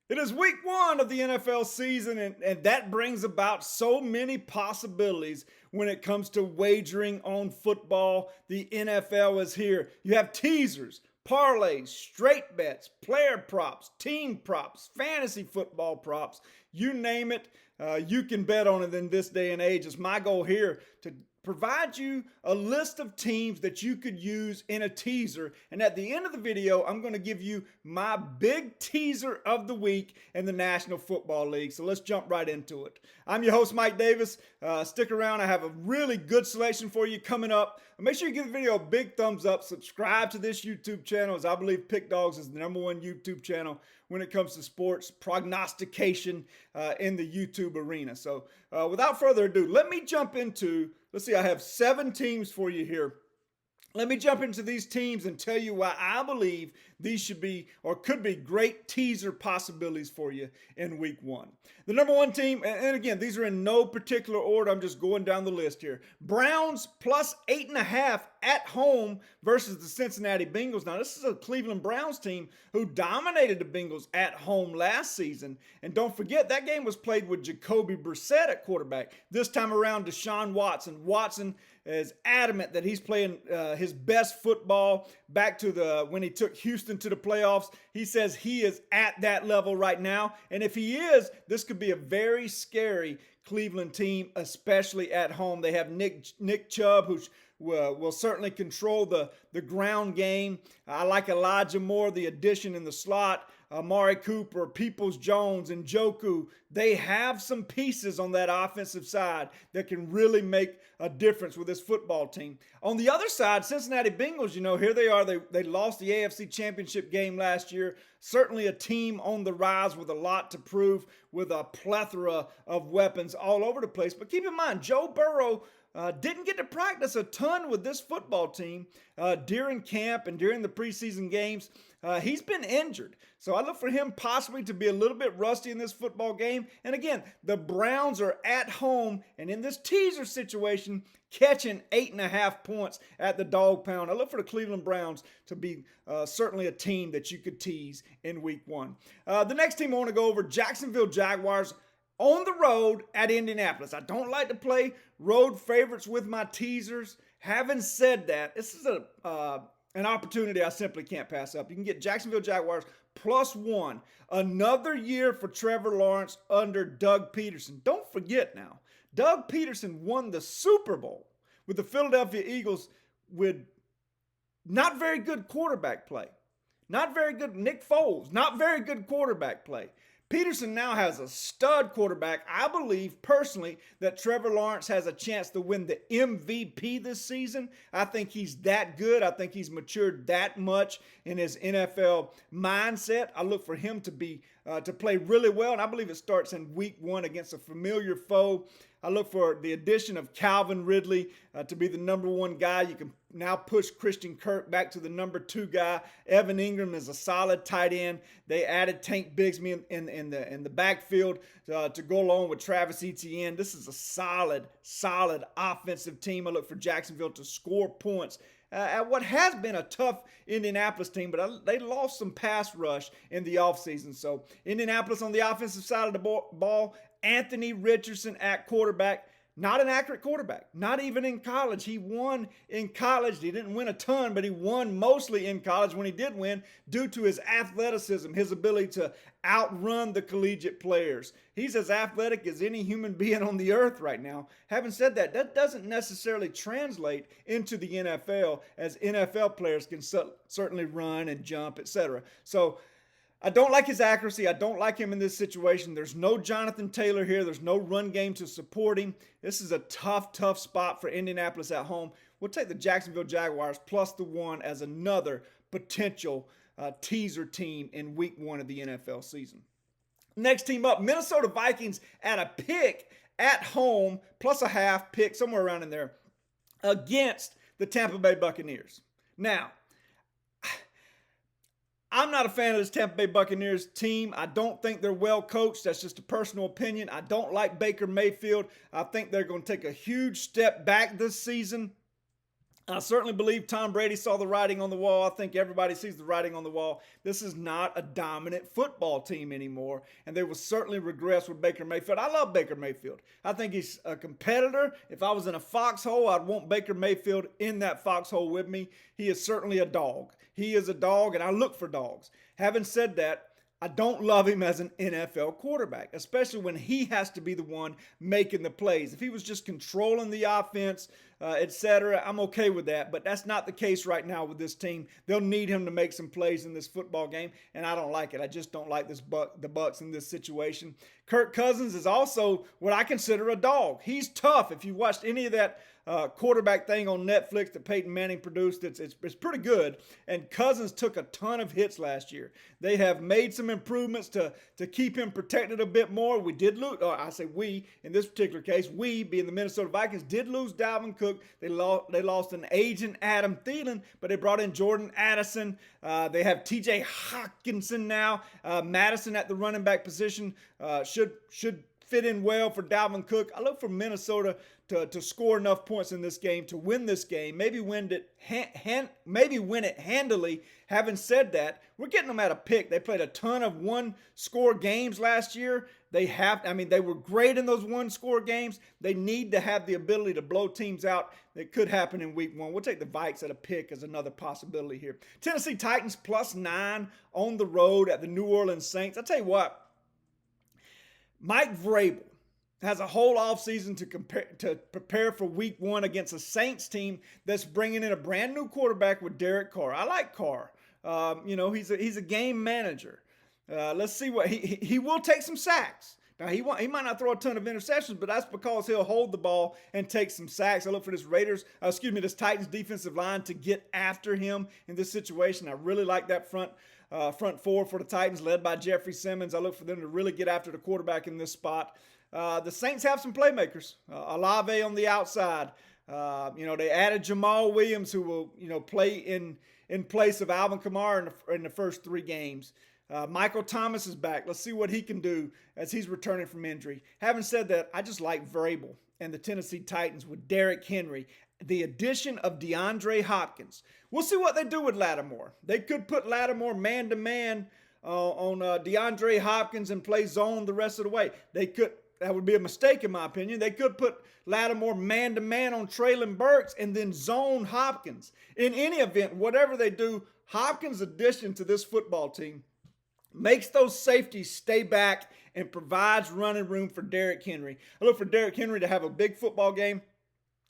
It is week one of the NFL season, and that brings about so many possibilities when it comes to wagering on football. The NFL is here. You have teasers, parlays, straight bets, player props, team props, fantasy football props. You name it, you can bet on it in this day and age. It's my goal here to provide you a list of teams that you could use in a teaser. And at the end of the video, I'm going to give you my big teaser of the week in the National Football League. So let's jump right into it. I'm your host, Mike Davis. Stick around. I have a really good selection for you coming up. Make sure you give the video a big thumbs up. Subscribe to this YouTube channel, as I believe Pick Dawgz is the #1 YouTube channel when it comes to sports prognostication in the YouTube arena. So without further ado, let me jump into, let's see, I have 7 teams for you here. Let me jump into these teams and tell you why I believe these should be or could be great teaser possibilities for you in week one. The #1 team, and again, these are in no particular order. I'm just going down the list here. Browns plus 8.5 at home versus the Cincinnati Bengals. Now, this is a Cleveland Browns team who dominated the Bengals at home last season. And don't forget, that game was played with Jacoby Brissett at quarterback. This time around, Deshaun Watson. Watson is adamant that he's playing his best football back to when he took Houston to the playoffs. He says he is at that level right now. And if he is, this could be a very scary Cleveland team, especially at home. They have Nick Chubb, who will certainly control the ground game. I like Elijah Moore, the addition in the slot. Amari Cooper, Peoples-Jones, and Njoku. They have some pieces on that offensive side that can really make a difference with this football team. On the other side, Cincinnati Bengals, here they are. They lost the AFC Championship game last year. Certainly a team on the rise with a lot to prove, with a plethora of weapons all over the place. But keep in mind, Joe Burrow didn't get to practice a ton with this football team during camp and during the preseason games. He's been injured. So I look for him possibly to be a little bit rusty in this football game. And again, the Browns are at home and in this teaser situation, catching 8.5 points at the dog pound. I look for the Cleveland Browns to be certainly a team that you could tease in week one. The next team I want to go over, Jacksonville Jaguars on the road at Indianapolis. I don't like to play road favorites with my teasers. Having said that, this is an opportunity I simply can't pass up. You can get Jacksonville Jaguars +1. Another year for Trevor Lawrence under Doug Peterson. Don't forget now, Doug Peterson won the Super Bowl with the Philadelphia Eagles with not very good quarterback play. Not very good Nick Foles. Not very good quarterback play. Peterson now has a stud quarterback. I believe personally that Trevor Lawrence has a chance to win the MVP this season. I think he's that good. I think he's matured that much in his NFL mindset. I look for him to play really well, and I believe it starts in week one against a familiar foe. I look for the addition of Calvin Ridley to be the #1 guy. You can now push Christian Kirk back to the #2 guy. Evan Ingram is a solid tight end. They added Tank Bigsby in the backfield to go along with Travis Etienne. This is a solid offensive team. I look for Jacksonville to score points at what has been a tough Indianapolis team, but they lost some pass rush in the offseason. So Indianapolis on the offensive side of the ball, Anthony Richardson at quarterback. Not an accurate quarterback, not even in college. He won in college. He didn't win a ton, but he won mostly in college when he did win due to his athleticism, his ability to outrun the collegiate players. He's as athletic as any human being on the earth right now. Having said that, that doesn't necessarily translate into the NFL, as NFL players can certainly run and jump, etc. So I don't like his accuracy. I don't like him in this situation. There's no Jonathan Taylor here. There's no run game to support him. This is a tough spot for Indianapolis at home. We'll take the Jacksonville Jaguars +1 as another potential teaser team in week one of the NFL season. Next team up, Minnesota Vikings at a pick at home, +0.5 pick, somewhere around in there, against the Tampa Bay Buccaneers. Now, I'm not a fan of this Tampa Bay Buccaneers team. I don't think they're well coached. That's just a personal opinion. I don't like Baker Mayfield. I think they're going to take a huge step back this season. I certainly believe Tom Brady saw the writing on the wall. I think everybody sees the writing on the wall. This is not a dominant football team anymore, and they will certainly regress with Baker Mayfield. I love Baker Mayfield. I think he's a competitor. If I was in a foxhole, I'd want Baker Mayfield in that foxhole with me. He is certainly a dog. He is a dog, and I look for dogs. Having said that, I don't love him as an NFL quarterback, especially when he has to be the one making the plays. If he was just controlling the offense, etc., I'm okay with that. But that's not the case right now with this team. They'll need him to make some plays in this football game, and I don't like it. I just don't like the Bucs in this situation. Kirk Cousins is also what I consider a dog. He's tough. If you watched any of that quarterback thing on Netflix that Peyton Manning produced, it's pretty good. And Cousins took a ton of hits last year. They have made some improvements to keep him protected a bit more. We did lose, or I say we, in this particular case, we, being the Minnesota Vikings, did lose Dalvin Cook. They lost an aging Adam Thielen, but they brought in Jordan Addison. They have TJ Hawkinson now. Madison at the running back position should fit in well for Dalvin Cook. I look for Minnesota to score enough points in this game to win this game. Maybe win it handily. Having said that, we're getting them at a pick. They played a ton of one-score games last year. They were great in those one-score games. They need to have the ability to blow teams out. That could happen in week 1. We'll take the Vikes at a pick as another possibility here. Tennessee Titans +9 on the road at the New Orleans Saints. I tell you what, Mike Vrabel has a whole offseason to prepare for week 1 against a Saints team that's bringing in a brand new quarterback with Derek Carr. I like Carr. He's a game manager. Let's see what he will take some sacks. Now, he might not throw a ton of interceptions, but that's because he'll hold the ball and take some sacks. I look for this Titans defensive line to get after him in this situation. I really like that front four for the Titans, led by Jeffrey Simmons. I look for them to really get after the quarterback in this spot. The Saints have some playmakers. Olave on the outside. They added Jamal Williams, who will, play in place of Alvin Kamara in the first 3 games. Michael Thomas is back. Let's see what he can do as he's returning from injury. Having said that, I just like Vrabel and the Tennessee Titans with Derrick Henry. The addition of DeAndre Hopkins. We'll see what they do with Lattimore. They could put Lattimore man-to-man on DeAndre Hopkins and play zone the rest of the way. That would be a mistake in my opinion. They could put Lattimore man-to-man on Treylon Burks and then zone Hopkins. In any event, whatever they do, Hopkins' addition to this football team makes those safeties stay back and provides running room for Derrick Henry. I look for Derrick Henry to have a big football game.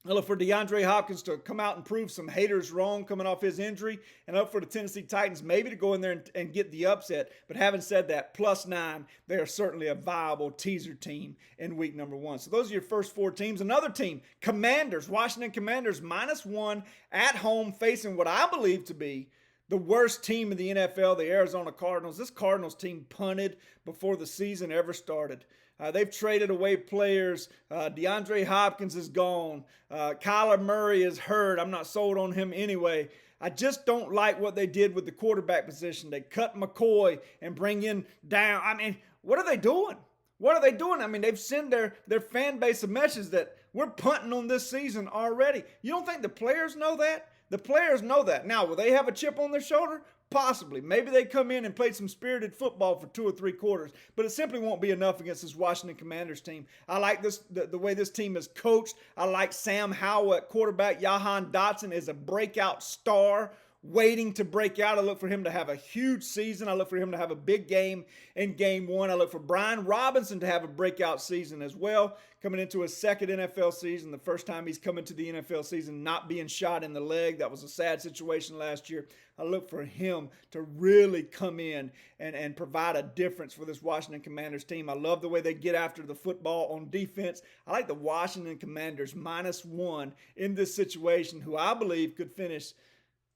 I look for DeAndre Hopkins to come out and prove some haters wrong coming off his injury. And I look for the Tennessee Titans maybe to go in there and get the upset. But having said that, +9, they are certainly a viable teaser team in week number 1. So those are your first 4 teams. Another team, Commanders, Washington Commanders, -1 at home, facing what I believe to be the worst team in the NFL, the Arizona Cardinals. This Cardinals team punted before the season ever started. They've traded away players. DeAndre Hopkins is gone. Kyler Murray is hurt. I'm not sold on him anyway. I just don't like what they did with the quarterback position. They cut McCoy and bring in down. I mean, what are they doing? What are they doing? I mean, they've sent their fan base a message that we're punting on this season already. You don't think the players know that? The players know that. Now, will they have a chip on their shoulder? Possibly. Maybe they come in and play some spirited football for 2 or 3 quarters, but it simply won't be enough against this Washington Commanders team. I like the way this team is coached. I like Sam Howell at quarterback. Jahan Dotson is a breakout star waiting to break out. I look for him to have a huge season. I look for him to have a big game in game 1. I look for Brian Robinson to have a breakout season as well, coming into his 2nd NFL season, the first time he's come into the NFL season not being shot in the leg. That was a sad situation last year. I look for him to really come in and provide a difference for this Washington Commanders team. I love the way they get after the football on defense. I like the Washington Commanders -1 in this situation, who I believe could finish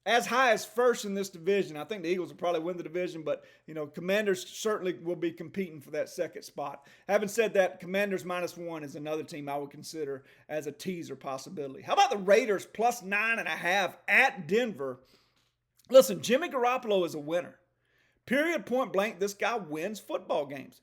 as high as first in this division. I think the Eagles will probably win the division, but Commanders certainly will be competing for that 2nd spot. Having said that, Commanders -1 is another team I would consider as a teaser possibility. How about the Raiders +9.5 at Denver? Listen, Jimmy Garoppolo is a winner. Period, point blank, this guy wins football games.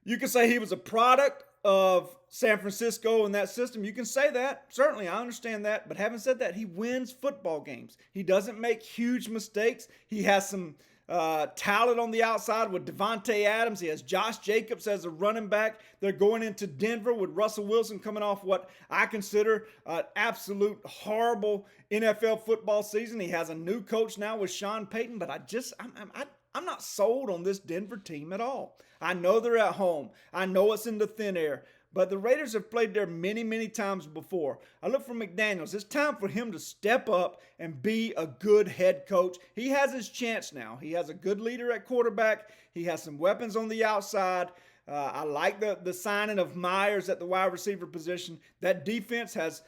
You can say he was a product of San Francisco and that system. You can say that. Certainly, I understand that. But having said that, he wins football games. He doesn't make huge mistakes. He has some talent on the outside with Devontae Adams. He has Josh Jacobs as a running back. They're going into Denver with Russell Wilson coming off what I consider an absolute horrible NFL football season. He has a new coach now with Sean Payton, but I'm not sold on this Denver team at all. I know they're at home. I know it's in the thin air. But the Raiders have played there many, many times before. I look for McDaniels. It's time for him to step up and be a good head coach. He has his chance now. He has a good leader at quarterback. He has some weapons on the outside. I like the signing of Myers at the wide receiver position. That defense has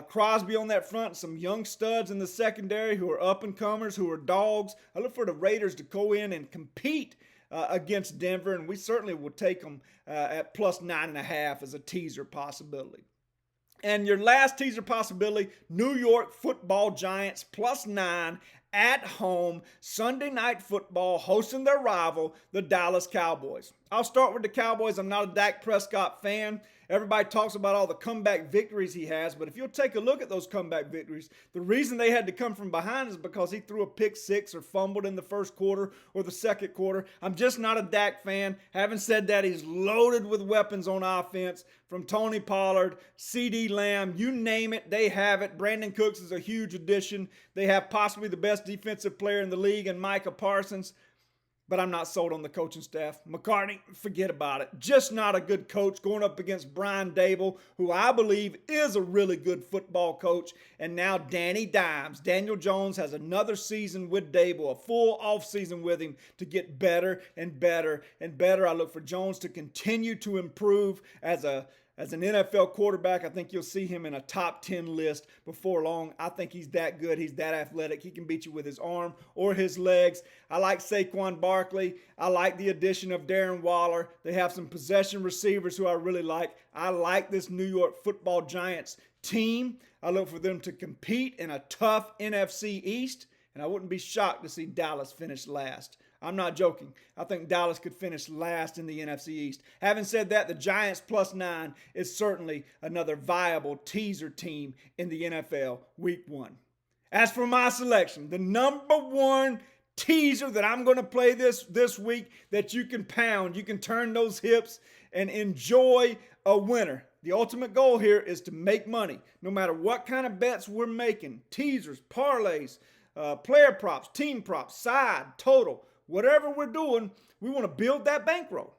Crosby on that front, some young studs in the secondary who are up-and-comers, who are dogs. I look for the Raiders to go in and compete against Denver, and we certainly will take them at plus 9.5 as a teaser possibility. And your last teaser possibility, New York Football Giants plus 9 at home, Sunday Night Football, hosting their rival, the Dallas Cowboys. I'll start with the Cowboys. I'm not a Dak Prescott fan. Everybody talks about all the comeback victories he has, but if you'll take a look at those comeback victories, the reason they had to come from behind is because he threw a pick six or fumbled in the first quarter or the second quarter. I'm just not a Dak fan. Having said that, he's loaded with weapons on offense, from Tony Pollard, CeeDee Lamb, you name it, they have it. Brandon Cooks is a huge addition. They have possibly the best defensive player in the league in Micah Parsons. But I'm not sold on the coaching staff. McCartney, forget about it. Just not a good coach going up against Brian Dable, who I believe is a really good football coach. And now Danny Dimes. Daniel Jones has another season with Dable, a full offseason with him to get better and better and better. I look for Jones to continue to improve as an NFL quarterback. I think you'll see him in a top 10 list before long. I think he's that good. He's that athletic. He can beat you with his arm or his legs. I like Saquon Barkley. I like the addition of Darren Waller. They have some possession receivers who I really like. I like this New York Football Giants team. I look for them to compete in a tough NFC East, and I wouldn't be shocked to see Dallas finish last. I'm not joking. I think Dallas could finish last in the NFC East. Having said that, the Giants plus 9 is certainly another viable teaser team in the NFL Week 1. As for my selection, the number one teaser that I'm going to play this week that you can pound, you can turn those hips and enjoy a winner. The ultimate goal here is to make money. No matter what kind of bets we're making, teasers, parlays, player props, team props, side, total, whatever we're doing, we want to build that bankroll.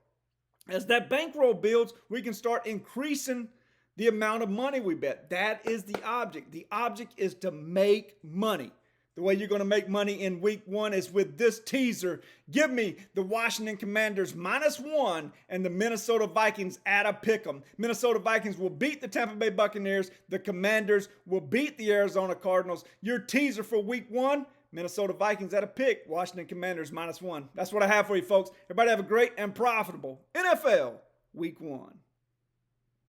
As that bankroll builds, we can start increasing the amount of money we bet. That is the object. The object is to make money. The way you're going to make money in Week 1 is with this teaser. Give me the Washington Commanders -1 and the Minnesota Vikings at a pick'em. Minnesota Vikings will beat the Tampa Bay Buccaneers. The Commanders will beat the Arizona Cardinals. Your teaser for Week 1, Minnesota Vikings at a pick, Washington Commanders -1. That's what I have for you, folks. Everybody have a great and profitable NFL Week 1.